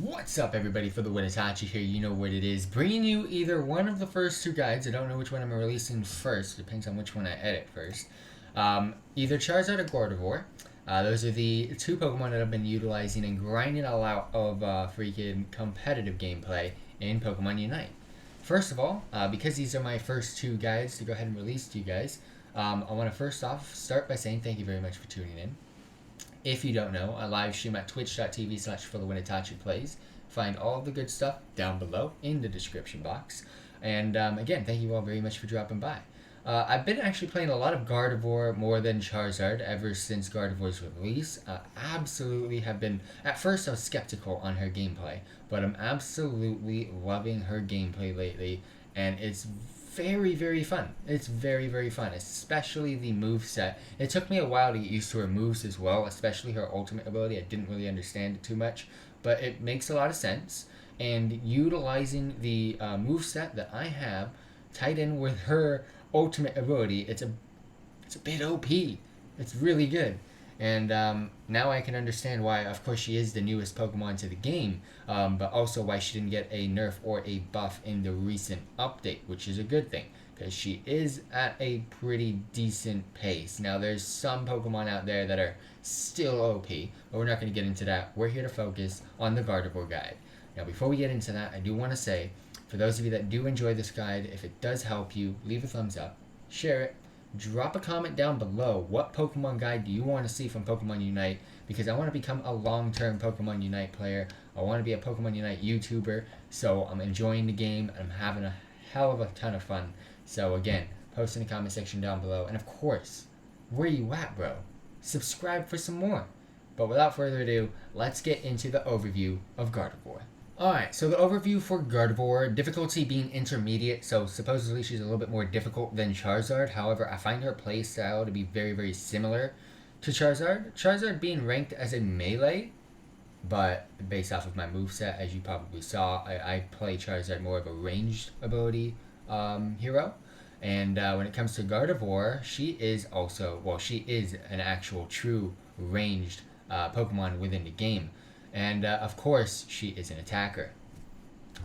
What's up, everybody? FTWitachi here. You know what it is. Bringing you either one of the first two guides. I don't know which one I'm releasing first. Depends on which one I edit first. Either Charizard or Gardevoir. Those are the two Pokemon that I've been utilizing and grinding all out of freaking competitive gameplay in Pokemon Unite. First of all, because these are my first two guides to go ahead and release to you guys, I want to first off start by saying thank you very much for tuning in. If you don't know, I live stream at twitch.tv/FTWitachi plays. Find all the good stuff down below in the description box. And again, thank you all very much for dropping by. I've been actually playing a lot of Gardevoir more than Charizard ever since Gardevoir's release. Absolutely have been... At first I was skeptical on her gameplay, but I'm absolutely loving her gameplay lately. And it's very, very fun. It's very, very fun, especially the moveset. It took me a while to get used to her moves as well, especially her ultimate ability. I didn't really understand it too much, but it makes a lot of sense. And utilizing the moveset that I have tied in with her ultimate ability, it's a bit OP. It's really good. And now I can understand why, of course, she is the newest Pokemon to the game, but also why she didn't get a nerf or a buff in the recent update, which is a good thing, because she is at a pretty decent pace. Now, there's some Pokemon out there that are still OP, but we're not going to get into that. We're here to focus on the Gardevoir guide. Now, before we get into that, I do want to say, for those of you that do enjoy this guide, if it does help you, leave a thumbs up, share it, drop a comment down below. What Pokemon guide do you want to see from Pokemon Unite? Because I want to become a long-term Pokemon Unite player. I want to be a Pokemon Unite YouTuber. So I'm enjoying the game and I'm having a hell of a ton of fun. So again, post in the comment section down below. And of course, where you at, bro? Subscribe for some more. But without further ado, let's get into the overview of Gardevoir. Alright, so the overview for Gardevoir, difficulty being intermediate, so supposedly she's a little bit more difficult than Charizard. However, I find her playstyle to be very, very similar to Charizard. Charizard being ranked as a melee, but based off of my moveset, as you probably saw, I play Charizard more of a ranged ability hero. And when it comes to Gardevoir, she is also, well, she is an actual true ranged Pokemon within the game. And, of course, she is an attacker.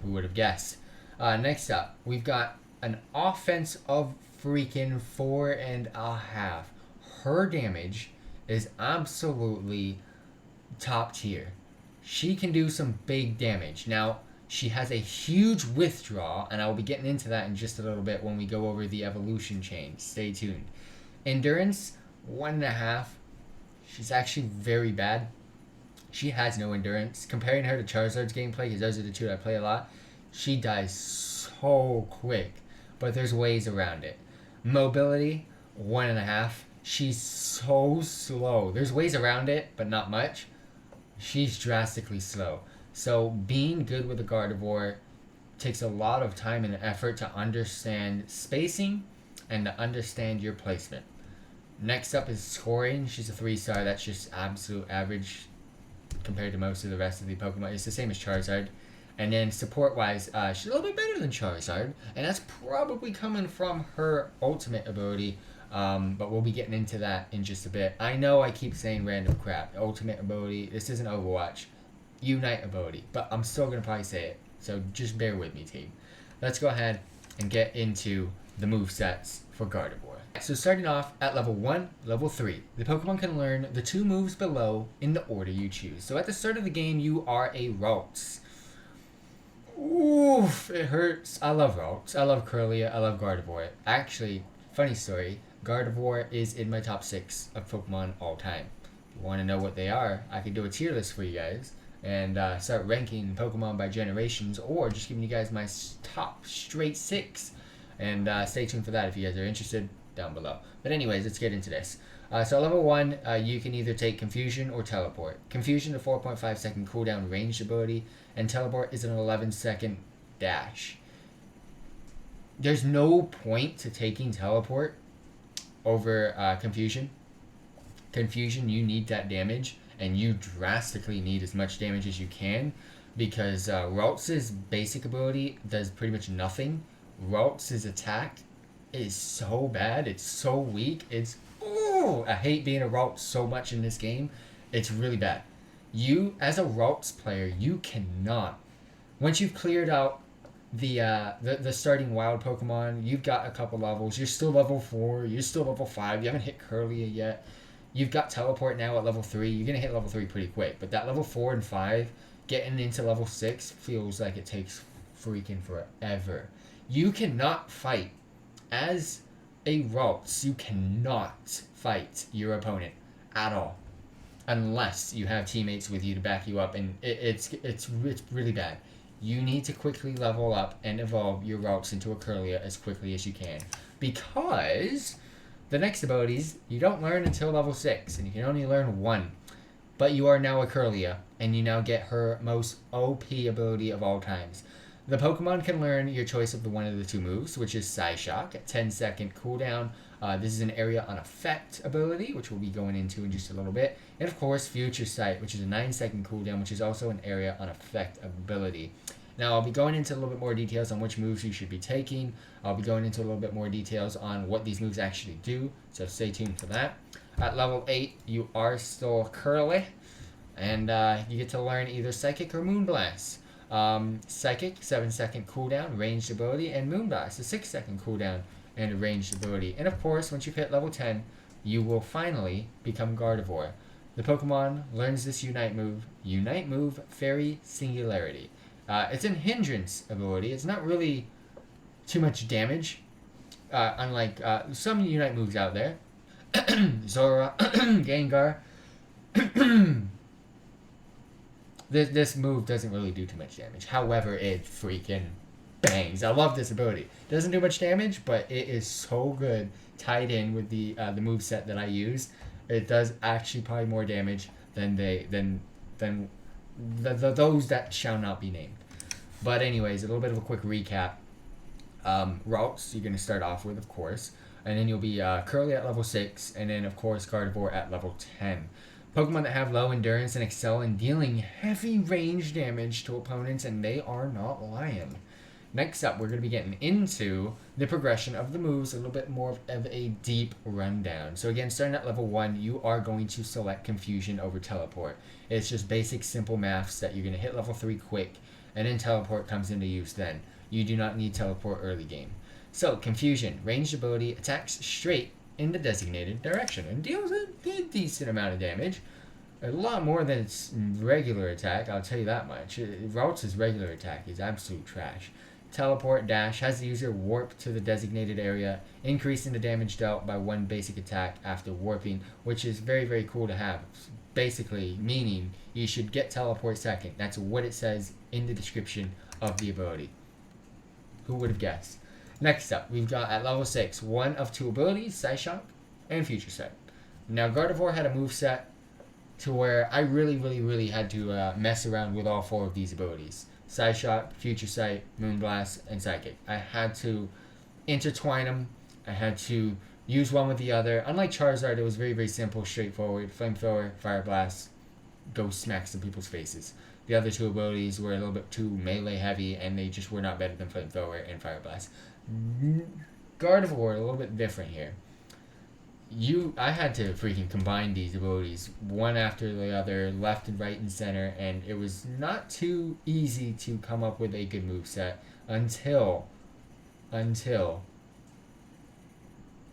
Who would have guessed? Next up, we've got an offense of freaking 4.5. Her damage is absolutely top tier. She can do some big damage. Now, she has a huge withdraw, and I will be getting into that in just a little bit when we go over the evolution chain. Stay tuned. Endurance, 1.5. She's actually very bad. She has no endurance. Comparing her to Charizard's gameplay, because those are the two that I play a lot, she dies so quick. But there's ways around it. Mobility, 1.5. She's so slow. There's ways around it, but not much. She's drastically slow. So being good with a Gardevoir takes a lot of time and effort to understand spacing and to understand your placement. Next up is scoring. She's a 3-star. That's just absolute average compared to most of the rest of the Pokemon. It's the same as Charizard. And then support-wise, she's a little bit better than Charizard, and that's probably coming from her ultimate ability, but we'll be getting into that in just a bit. I know I keep saying random crap. Ultimate ability, this isn't Overwatch. Unite ability, but I'm still going to probably say it, so just bear with me, team. Let's go ahead and get into the movesets for Gardevoir. So starting off at level 1, level 3, the Pokemon can learn the 2 moves below in the order you choose. So at the start of the game, you are a Ralts. Oof, it hurts. I love Ralts. I love Curlia. I love Gardevoir. Actually, funny story, Gardevoir is in my top 6 of Pokemon all time. If you want to know what they are, I can do a tier list for you guys and start ranking Pokemon by generations, or just giving you guys my top straight 6. And stay tuned for that if you guys are interested down below. But anyways, let's get into this. So level 1, you can either take Confusion or Teleport. Confusion is a 4.5 second cooldown ranged ability, and Teleport is an 11-second dash. There's no point to taking Teleport over Confusion. Confusion, you need that damage, and you drastically need as much damage as you can, because Ralts' basic ability does pretty much nothing. Ralts' attack is so bad, it's so weak, I hate being a Ralts so much in this game. It's really bad. You, as a Ralts player, you cannot. Once you've cleared out the starting wild Pokemon, you've got a couple levels. You're still level 4. You're still level 5. You haven't hit Curlia yet. You've got Teleport now at level 3. You're gonna hit level 3 pretty quick. But that level 4 and 5, getting into level 6 feels like it takes freaking forever. You cannot fight as a Ralts. You cannot fight your opponent at all, unless you have teammates with you to back you up, and it's really bad. You need to quickly level up and evolve your Ralts into a Curlia as quickly as you can, because the next abilities you don't learn until level 6, and you can only learn one. But you are now a Curlia, and you now get her most OP ability of all times. The Pokemon can learn your choice of the one of the two moves, which is Psyshock at 10-second cooldown. This is an area on effect ability, which we'll be going into in just a little bit. And of course, Future Sight, which is a 9-second cooldown, which is also an area on effect ability. Now, I'll be going into a little bit more details on which moves you should be taking. I'll be going into a little bit more details on what these moves actually do, so stay tuned for that. At level 8, you are still Curly, and you get to learn either Psychic or Moonblast. Psychic, 7-second cooldown, ranged ability, and Moonblast, a 6-second cooldown and a ranged ability. And of course, once you've hit level 10, you will finally become Gardevoir. The Pokemon learns this Unite move, Fairy Singularity. It's an hindrance ability. It's not really too much damage, unlike some Unite moves out there. Zora, Gengar. This move doesn't really do too much damage. However, it freaking bangs. I love this ability. It doesn't do much damage, but it is so good tied in with the moveset that I use. It does actually probably more damage than those that shall not be named. But anyways, a little bit of a quick recap. Routes you're going to start off with, of course. And then you'll be Curly at level 6. And then, of course, Gardevoir at level 10. Pokemon that have low endurance and excel in dealing heavy range damage to opponents, and they are not lying. Next up, we're going to be getting into the progression of the moves, a little bit more of a deep rundown. So again, starting at level 1, you are going to select Confusion over Teleport. It's just basic, simple maths that you're going to hit level 3 quick, and then Teleport comes into use then. You do not need Teleport early game. So, Confusion, ranged ability, attacks straight in the designated direction and deals a decent amount of damage. A lot more than its regular attack, I'll tell you that much. Routes' regular attack is absolute trash. Teleport Dash has the user warp to the designated area, increasing the damage dealt by 1 basic attack after warping, which is very, very cool to have. Basically, meaning you should get Teleport second. That's what it says in the description of the ability. Who would have guessed? Next up, we've got at level 6, one of 2 abilities, Psyshock and Future Sight. Now, Gardevoir had a moveset to where I really had to mess around with all 4 of these abilities. Psyshock, Future Sight, Moonblast, and Psychic. I had to intertwine them. I had to use one with the other. Unlike Charizard, it was very, very simple, straightforward. Flamethrower, Fire Blast, go smack some people's faces. The other 2 abilities were a little bit too melee heavy, and they just were not better than Flamethrower and Fire Blast. Gardevoir, a little bit different here. I had to freaking combine these abilities one after the other, left and right and center, and it was not too easy to come up with a good moveset until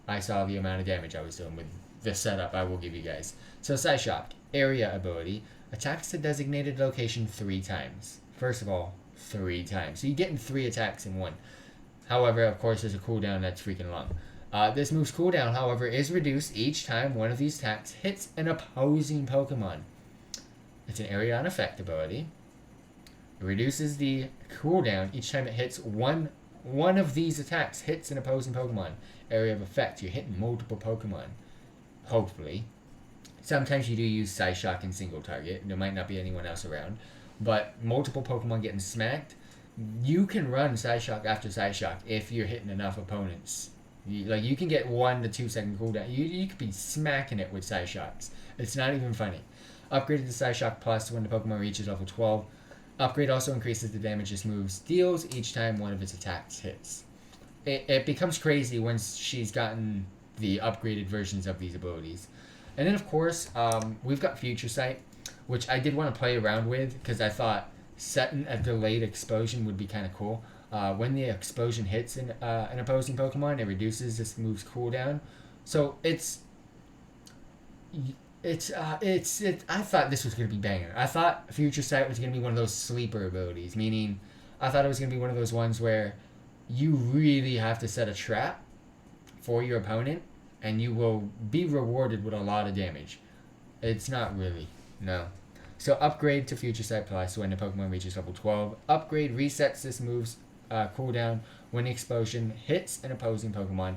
I saw the amount of damage I was doing with the setup I will give you guys. So Psyshock, area ability, attacks the designated location 3 times. First of all, 3 times. So you're getting 3 attacks in one. However, of course, there's a cooldown that's freaking long. This move's cooldown, however, is reduced each time one of these attacks hits an opposing Pokemon. It's an area on effect ability. It reduces the cooldown each time it hits one of these attacks hits an opposing Pokemon. Area of effect, you're hitting multiple Pokemon. Hopefully. Sometimes you do use Psyshock in single target. There might not be anyone else around. But multiple Pokemon getting smacked, you can run Psyshock after Psyshock if you're hitting enough opponents. You can get 1 to 2 second cooldown. You could be smacking it with Psyshocks. It's not even funny. Upgraded to Psyshock Plus when the Pokemon reaches level 12. Upgrade also increases the damage this move deals each time one of its attacks hits. It becomes crazy once she's gotten the upgraded versions of these abilities. And then, of course, we've got Future Sight, which I did want to play around with because I thought setting a delayed explosion would be kind of cool. When the explosion hits an opposing Pokemon, it reduces this move's cooldown. So I thought this was gonna be banger. I thought Future Sight was gonna be one of those sleeper abilities, meaning I thought it was gonna be one of those ones where you really have to set a trap for your opponent, and you will be rewarded with a lot of damage. It's not really, no. So upgrade to Future Sight Plus when the Pokemon reaches level 12. Upgrade resets this move's cooldown when the explosion hits an opposing Pokemon.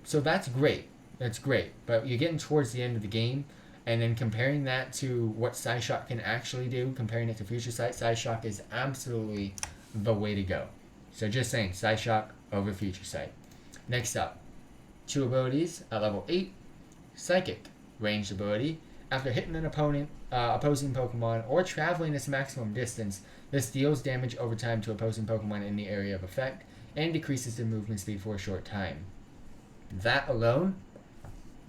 So that's great. That's great. But you're getting towards the end of the game, and then comparing that to what Psyshock can actually do, comparing it to Future Sight, Psyshock is absolutely the way to go. So just saying, Psyshock over Future Sight. Next up, 2 abilities at level 8. Psychic, ranged ability. After hitting an opposing Pokemon or traveling its maximum distance, this deals damage over time to opposing Pokemon in the area of effect and decreases their movement speed for a short time. That alone,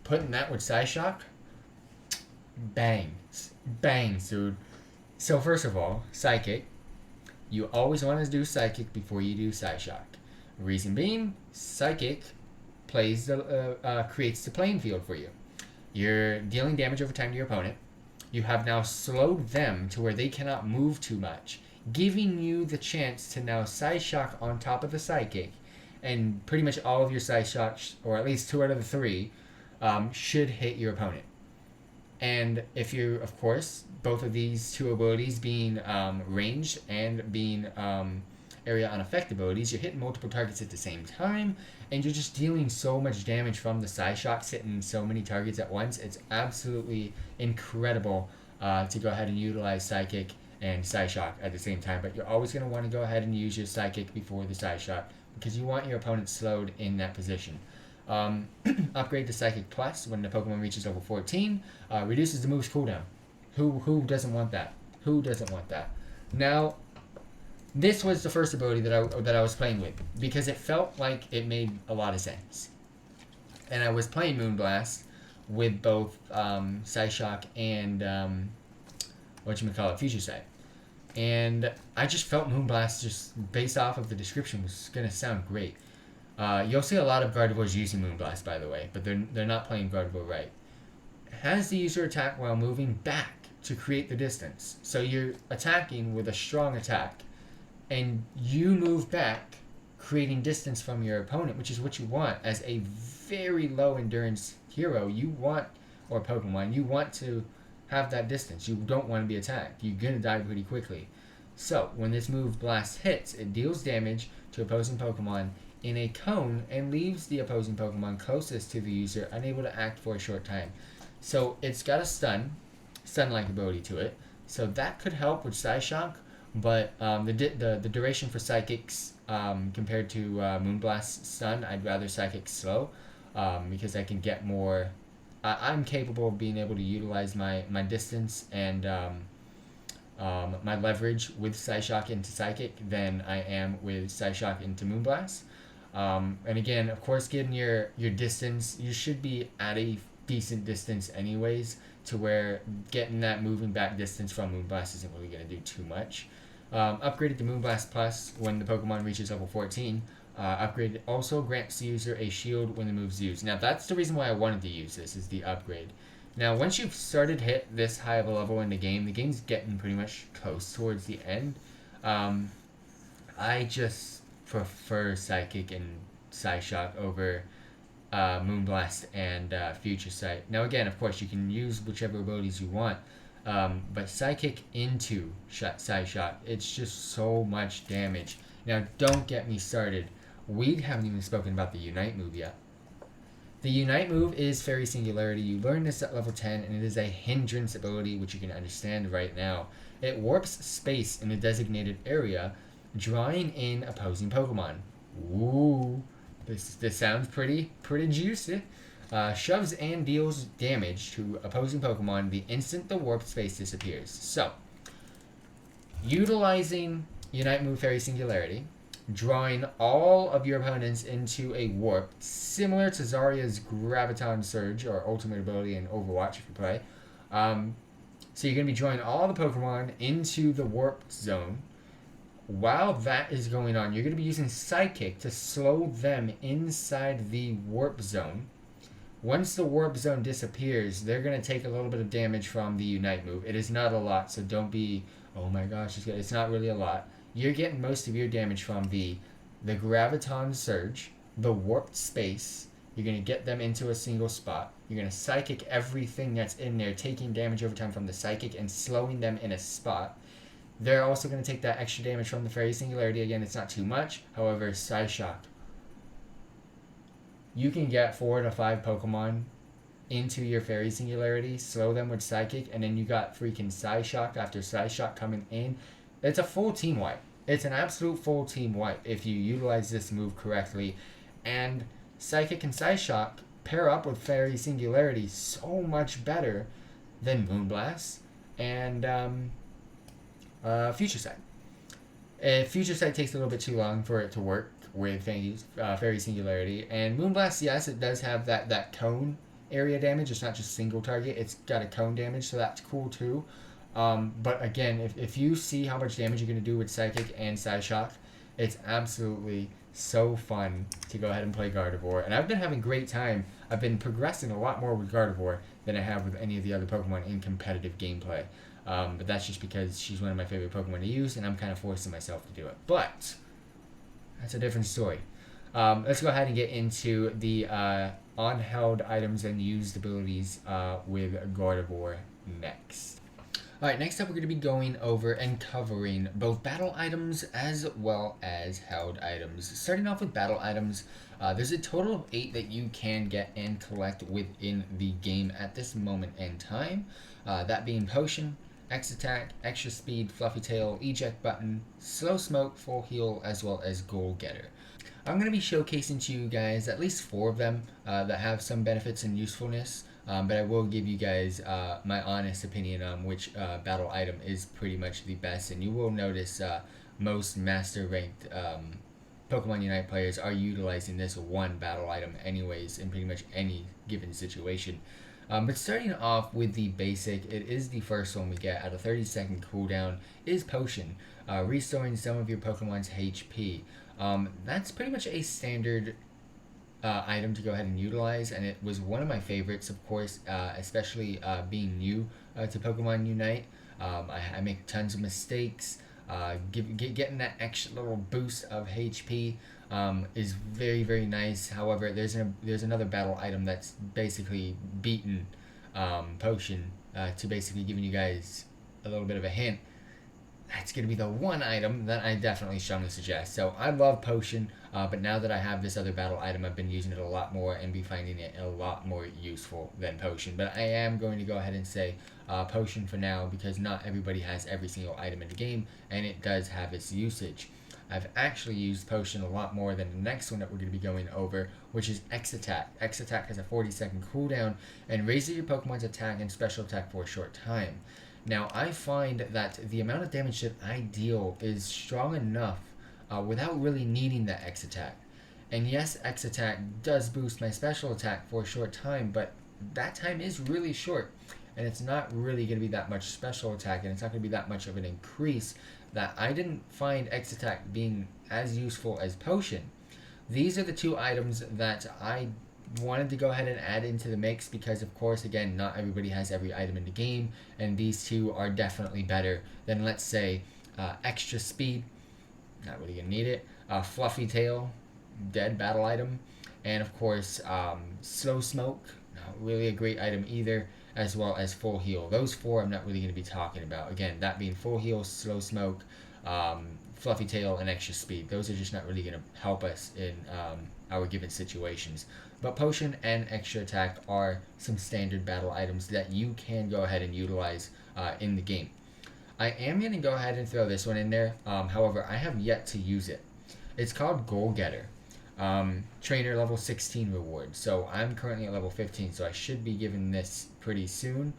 putting that with Psyshock, bangs, dude. So first of all, Psychic, you always want to do Psychic before you do Psyshock. Reason being, Psychic creates the playing field for you. You're dealing damage over time to your opponent. You have now slowed them to where they cannot move too much, giving you the chance to now Psyshock on top of the Psychic, and pretty much all of your Psyshocks, or at least 2 out of the 3, should hit your opponent. And if you, of course, both of these 2 abilities being ranged and being area on effect abilities, you're hitting multiple targets at the same time, and you're just dealing so much damage from the Psyshocks hitting so many targets at once. It's absolutely incredible to go ahead and utilize Psychic and Psyshock at the same time, but you're always going to want to go ahead and use your Psychic before the Psyshock because you want your opponent slowed in that position. Upgrade to Psychic Plus when the Pokemon reaches level 14. Reduces the move's cooldown. Who doesn't want that? Who doesn't want that? Now, this was the first ability that I was playing with because it felt like it made a lot of sense. And I was playing Moonblast with both Psyshock and Future Sight. And I just felt Moonblast, just based off of the description, was going to sound great. You'll see a lot of Gardevoirs using Moonblast, by the way, but they're not playing Gardevoir right. Has the user attack while moving back to create the distance. So you're attacking with a strong attack, and you move back, creating distance from your opponent, which is what you want as a very low endurance hero. You want, or Pokemon, you want to have that distance. You don't want to be attacked. You're going to die pretty quickly. So when this move Blast hits, it deals damage to opposing Pokemon in a cone and leaves the opposing Pokemon closest to the user unable to act for a short time. So it's got a stun-like ability to it. So that could help with Psyshock, but the duration for Psychics compared to Moonblast's stun, I'd rather Psychic slow because I can get more. I'm capable of being able to utilize my distance and my leverage with Psyshock into Psychic than I am with Psyshock into Moonblast. And again, of course, getting your distance, you should be at a decent distance anyways, to where getting that moving back distance from Moonblast isn't really going to do too much. Upgraded to Moonblast Plus when the Pokemon reaches level 14. Upgrade also grants the user a shield when the move's used. Now that's the reason why I wanted to use this, is the upgrade. Now once you've started to hit this high of a level in the game's getting pretty much close towards the end. I just prefer Psychic and Psyshock over Moonblast and Future Sight. Now again, of course, you can use whichever abilities you want, but Psychic into Psyshock, it's just so much damage. Now don't get me started. We haven't even spoken about the Unite move yet. The Unite move is Fairy Singularity. You learn this at level 10, and it is a hindrance ability, which you can understand right now. It warps space in a designated area, drawing in opposing Pokemon. Ooh, this sounds pretty juicy. Shoves and deals damage to opposing Pokemon the instant the warp space disappears. So, utilizing Unite move Fairy Singularity, drawing all of your opponents into a warp, similar to Zarya's Graviton Surge, or ultimate ability in Overwatch if you play. So you're going to be drawing all the Pokemon into the Warp Zone. While that is going on, you're going to be using Psychic to slow them inside the Warp Zone. Once the Warp Zone disappears, they're going to take a little bit of damage from the Unite move. It is not a lot, so don't be, oh my gosh, it's not really a lot. You're getting most of your damage from the Graviton Surge, the Warped Space. You're going to get them into a single spot. You're going to Psychic everything that's in there, taking damage over time from the Psychic and slowing them in a spot. They're also going to take that extra damage from the Fairy Singularity. Again, it's not too much. However, Psyshock. You can get 4 to 5 Pokemon into your Fairy Singularity, slow them with Psychic, and then you got freaking Psyshock after Psyshock coming in. It's a full team wipe. It's an absolute full team wipe if you utilize this move correctly. And Psychic and Psyshock pair up with Fairy Singularity so much better than Moonblast and Future Sight. Future Sight takes a little bit too long for it to work with Fairy Singularity. And Moonblast, yes, it does have that cone area damage. It's not just single target. It's got a cone damage, so that's cool too. But again, if you see how much damage you're going to do with Psychic and Psyshock, it's absolutely so fun to go ahead and play Gardevoir. And I've been having a great time. I've been progressing a lot more with Gardevoir than I have with any of the other Pokemon in competitive gameplay. But that's just because she's one of my favorite Pokemon to use, and I'm kind of forcing myself to do it. But that's a different story. Let's go ahead and get into the on-held items and used abilities with Gardevoir next. Alright, next up we're going to be going over and covering both battle items as well as held items. Starting off with battle items, there's a total of 8 that you can get and collect within the game at this moment in time. That being Potion, X-Attack, Extra Speed, Fluffy Tail, Eject Button, Slow Smoke, Full Heal, as well as Goal Getter. I'm going to be showcasing to you guys at least 4 of them that have some benefits and usefulness. But I will give you guys my honest opinion on which battle item is pretty much the best. And you will notice most master ranked Pokemon Unite players are utilizing this one battle item anyways in pretty much any given situation. But starting off with the basic, it is the first one we get at a 30-second cooldown, is Potion, restoring some of your Pokemon's HP. That's pretty much a standard item to go ahead and utilize, and it was one of my favorites, of course, especially being new to Pokemon Unite. I make tons of mistakes. Getting that extra little boost of HP is very, very nice. However, there's another battle item that's basically beaten Potion to basically giving you guys a little bit of a hint. That's going to be the one item that I definitely strongly suggest. So I love Potion, but now that I have this other battle item, I've been using it a lot more and be finding it a lot more useful than Potion. But I am going to go ahead and say Potion for now, because not everybody has every single item in the game, and it does have its usage. I've actually used Potion a lot more than the next one that we're going to be going over, which is X-Attack. X-Attack has a 40-second cooldown and raises your Pokemon's attack and special attack for a short time. Now, I find that the amount of damage that I deal is strong enough without really needing that X-Attack. And yes, X-Attack does boost my special attack for a short time, but that time is really short. And it's not really going to be that much special attack, and it's not going to be that much of an increase, that I didn't find X-Attack being as useful as Potion. These are the 2 items that I wanted to go ahead and add into the mix because, of course, again, not everybody has every item in the game, and these 2 are definitely better than, let's say, Extra Speed. Not really gonna need it. Fluffy Tail, dead battle item, and of course, Slow Smoke, not really a great item either, as well as Full Heal. Those 4 I'm not really gonna be talking about. Again, that being Full Heal, Slow Smoke, Fluffy Tail, and Extra Speed. Those are just not really gonna help us in our given situations. But Potion and Extra Attack are some standard battle items that you can go ahead and utilize in the game. I am going to go ahead and throw this one in there. However, I have yet to use it. It's called Goal Getter. Trainer level 16 reward. So I'm currently at level 15, so I should be given this pretty soon.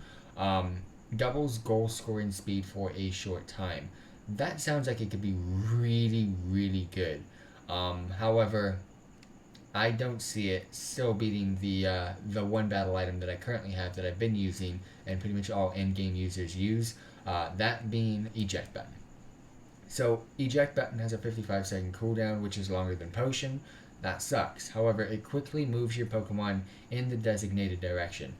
Doubles goal scoring speed for a short time. That sounds like it could be really, really good. However, I don't see it still beating the one battle item that I currently have that I've been using and pretty much all end game users use. That being eject button. So eject button has a 55-second cooldown, which is longer than potion. That sucks. However, it quickly moves your Pokemon in the designated direction.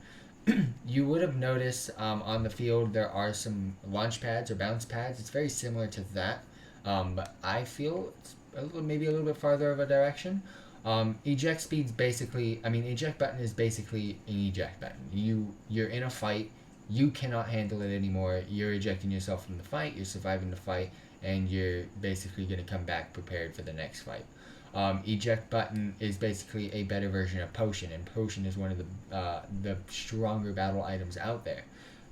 You would have noticed on the field there are some launch pads or bounce pads. It's very similar to that, but I feel it's maybe a little bit farther of a direction. Eject speed's basically, eject button is basically an eject button. You're in a fight, you cannot handle it anymore. You're ejecting yourself from the fight. You're surviving the fight, and you're basically going to come back prepared for the next fight. Eject button is basically a better version of potion, and potion is one of the stronger battle items out there.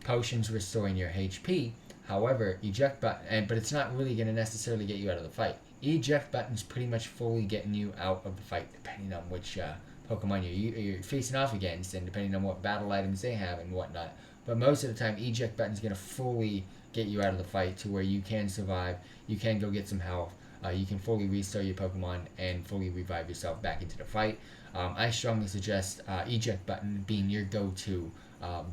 Potion's restoring your HP. However, eject button, but it's not really going to necessarily get you out of the fight. Eject button's pretty much fully getting you out of the fight, depending on which Pokemon you're facing off against, and depending on what battle items they have and whatnot. But most of the time, eject button's going to fully get you out of the fight to where you can survive, you can go get some health, you can fully restore your Pokemon and fully revive yourself back into the fight. I strongly suggest eject button being your go-to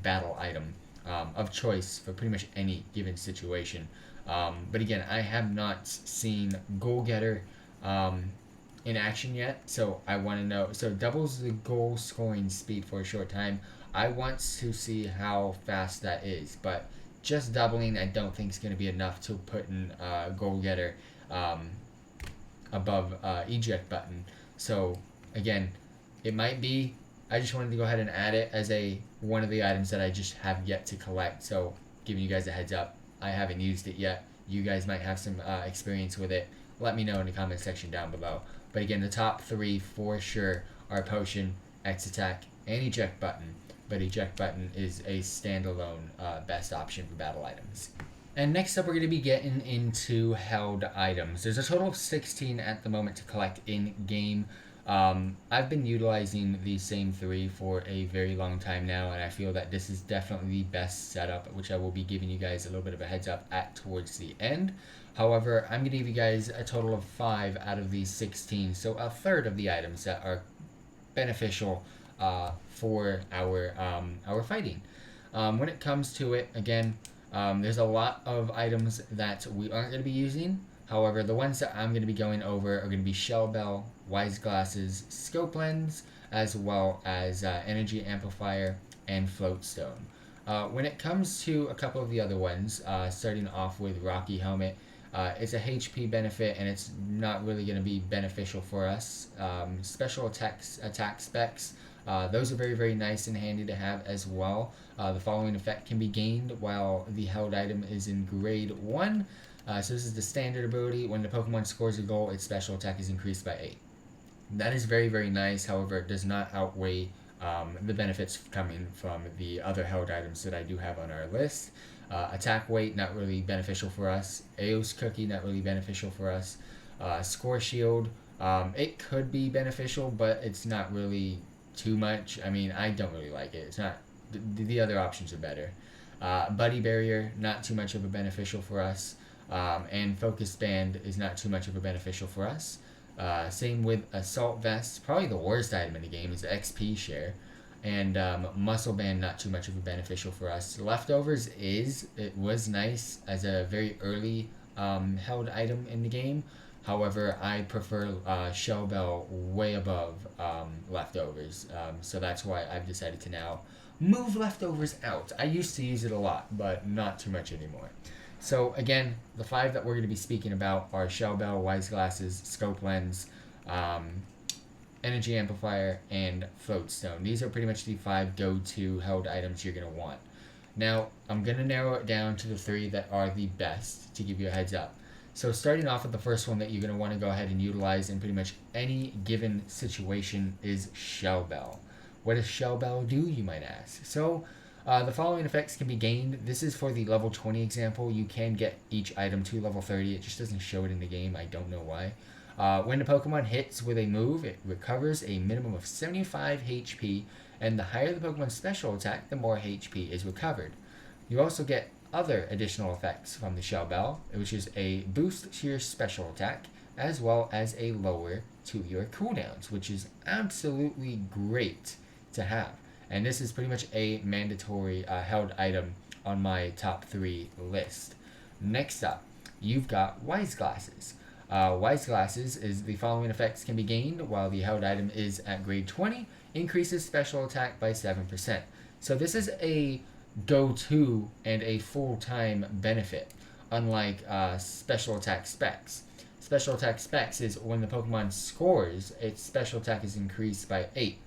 battle item of choice for pretty much any given situation. But again, I have not seen Goal Getter in action yet, so I want to know. So doubles the goal scoring speed for a short time. I want to see how fast that is, but just doubling I don't think is going to be enough to put in Goal Getter above eject button. So again, it might be. I just wanted to go ahead and add it as one of the items that I just have yet to collect. So giving you guys a heads up, I haven't used it yet. You guys might have some experience with it. Let me know in the comment section down below. But again, the top three for sure are Potion, X Attack, and Eject Button. But Eject Button is a standalone best option for battle items. And next up, we're going to be getting into held items. There's a total of 16 at the moment to collect in-game. I've been utilizing these same three for a very long time now, and I feel that this is definitely the best setup, which I will be giving you guys a little bit of a heads up at towards the end. However, I'm going to give you guys a total of 5 out of these 16, so a third of the items that are beneficial for our fighting. When it comes to it, again, there's a lot of items that we aren't going to be using. However, the ones that I'm going to be going over are going to be Shell Bell, Wise Glasses, Scope Lens, as well as Energy Amplifier and Float Stone. When it comes to a couple of the other ones, starting off with Rocky Helmet, it's a HP benefit and it's not really going to be beneficial for us. Special attack specs, those are very, very nice and handy to have as well. The following effect can be gained while the held item is in grade 1. So this is the standard ability. When the Pokemon scores a goal, its special attack is increased by 8. That is very, very nice. However, it does not outweigh the benefits coming from the other held items that I do have on our list. Attack weight, not really beneficial for us. Aeos Cookie, not really beneficial for us. Score Shield, it could be beneficial, but it's not really too much. I mean, I don't really like it. It's not. The other options are better. Buddy Barrier, not too much of a beneficial for us. And Focus Band is not too much of a beneficial for us. Same with Assault Vest. Probably the worst item in the game is the XP share. And Muscle Band, not too much of a beneficial for us. Leftovers it was nice as a very early held item in the game. However, I prefer Shell Bell way above Leftovers. So that's why I've decided to now move Leftovers out. I used to use it a lot, but not too much anymore. So again, the 5 that we're going to be speaking about are Shell Bell, Wise Glasses, Scope Lens, Energy Amplifier, and Float Stone. These are pretty much the 5 go-to held items you're going to want. Now, I'm going to narrow it down to the 3 that are the best to give you a heads up. So starting off with the first one that you're going to want to go ahead and utilize in pretty much any given situation is Shell Bell. What does Shell Bell do, you might ask? So, the following effects can be gained. This is for the level 20 example. You can get each item to level 30. It just doesn't show it in the game. I don't know why. When the Pokemon hits with a move, it recovers a minimum of 75 HP, and the higher the Pokemon's special attack, the more HP is recovered. You also get other additional effects from the Shell Bell, which is a boost to your special attack, as well as a lower to your cooldowns, which is absolutely great to have. And this is pretty much a mandatory held item on my top 3 list. Next up, you've got Wise Glasses. Wise Glasses is the following effects can be gained while the held item is at grade 20, increases special attack by 7%. So this is a go-to and a full-time benefit, unlike special attack specs. Special attack specs is when the Pokemon scores, its special attack is increased by 8.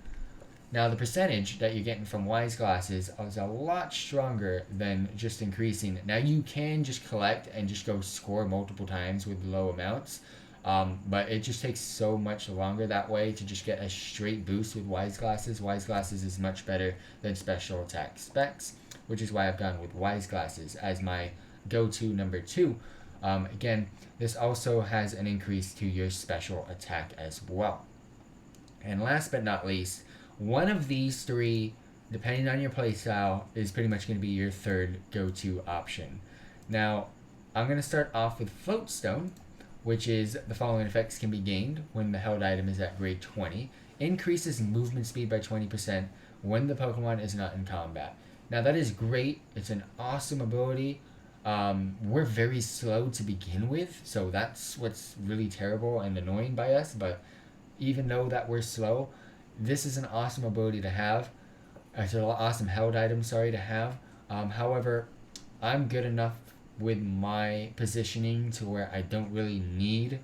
Now the percentage that you're getting from Wise Glasses is a lot stronger than just increasing. Now you can just collect and just go score multiple times with low amounts, but it just takes so much longer that way to just get a straight boost with Wise Glasses. Wise Glasses is much better than special attack specs, which is why I've gone with Wise Glasses as my go-to number 2. Again, this also has an increase to your special attack as well. And last but not least, one of these 3, depending on your playstyle, is pretty much going to be your third go-to option. Now, I'm going to start off with Float Stone, which is the following effects can be gained when the held item is at grade 20. Increases movement speed by 20% when the Pokemon is not in combat. Now, that is great. It's an awesome ability. We're very slow to begin with, so that's what's really terrible and annoying by us, but even though that we're slow, this is an awesome ability to have. It's an awesome held item, to have. However, I'm good enough with my positioning to where I don't really need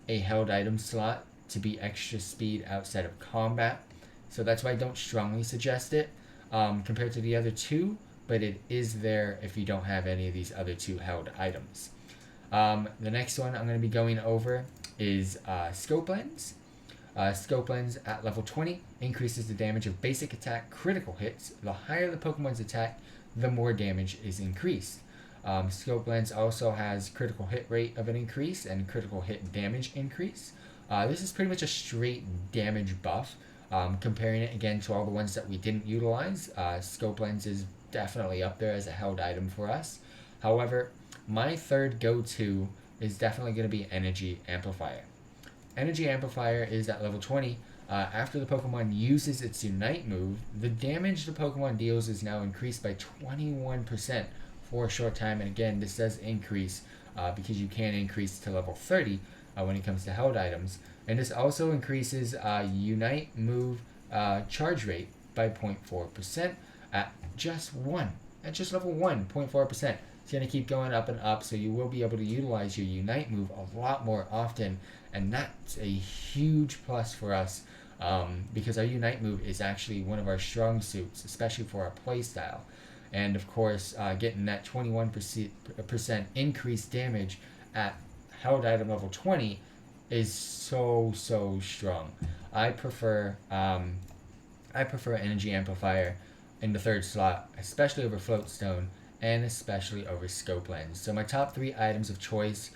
a held item slot to be extra speed outside of combat. So that's why I don't strongly suggest it compared to the other 2, but it is there if you don't have any of these other 2 held items. The next one I'm going to be going over is Scope Lens. Scope Lens at level 20 increases the damage of basic attack critical hits. The higher the Pokemon's attack, the more damage is increased. Scope Lens also has critical hit rate of an increase and critical hit damage increase. This is pretty much a straight damage buff. Comparing it again to all the ones that we didn't utilize, Scope Lens is definitely up there as a held item for us. However, my third go-to is definitely going to be Energy Amplifier. Energy Amplifier is at level 20. After the Pokemon uses its Unite move, the damage the Pokemon deals is now increased by 21% for a short time. And again, this does increase because you can increase to level 30 when it comes to held items. And this also increases Unite move charge rate by 0.4% at just level 1, 0.4%. It's going to keep going up and up, so you will be able to utilize your Unite move a lot more often, and that's a huge plus for us because our Unite move is actually one of our strong suits, especially for our playstyle. And of course, getting that 21% increased damage at held item level 20 is so strong. I prefer Energy Amplifier in the third slot, especially over Float Stone, and especially over Scope Lens. So my top 3 items of choice: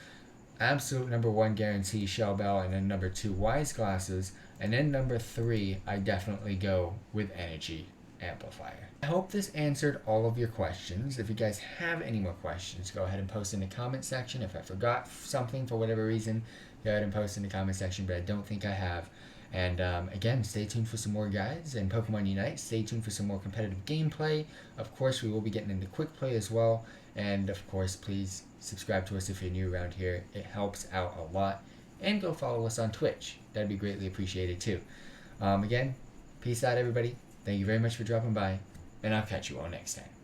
absolute number 1 guarantee Shell Bell, and then number 2 Wise Glasses, and then number 3 I definitely go with Energy Amplifier. I hope this answered all of your questions. If you guys have any more questions, go ahead and post in the comment section. If I forgot something for whatever reason, go ahead and post in the comment section, but I don't think I have. And again, stay tuned for some more guides and Pokemon Unite. Stay tuned for some more competitive gameplay. Of course, we will be getting into quick play as well. And of course, please subscribe to us if you're new around here. It helps out a lot. And go follow us on Twitch. That'd be greatly appreciated too. Again, peace out everybody. Thank you very much for dropping by. And I'll catch you all next time.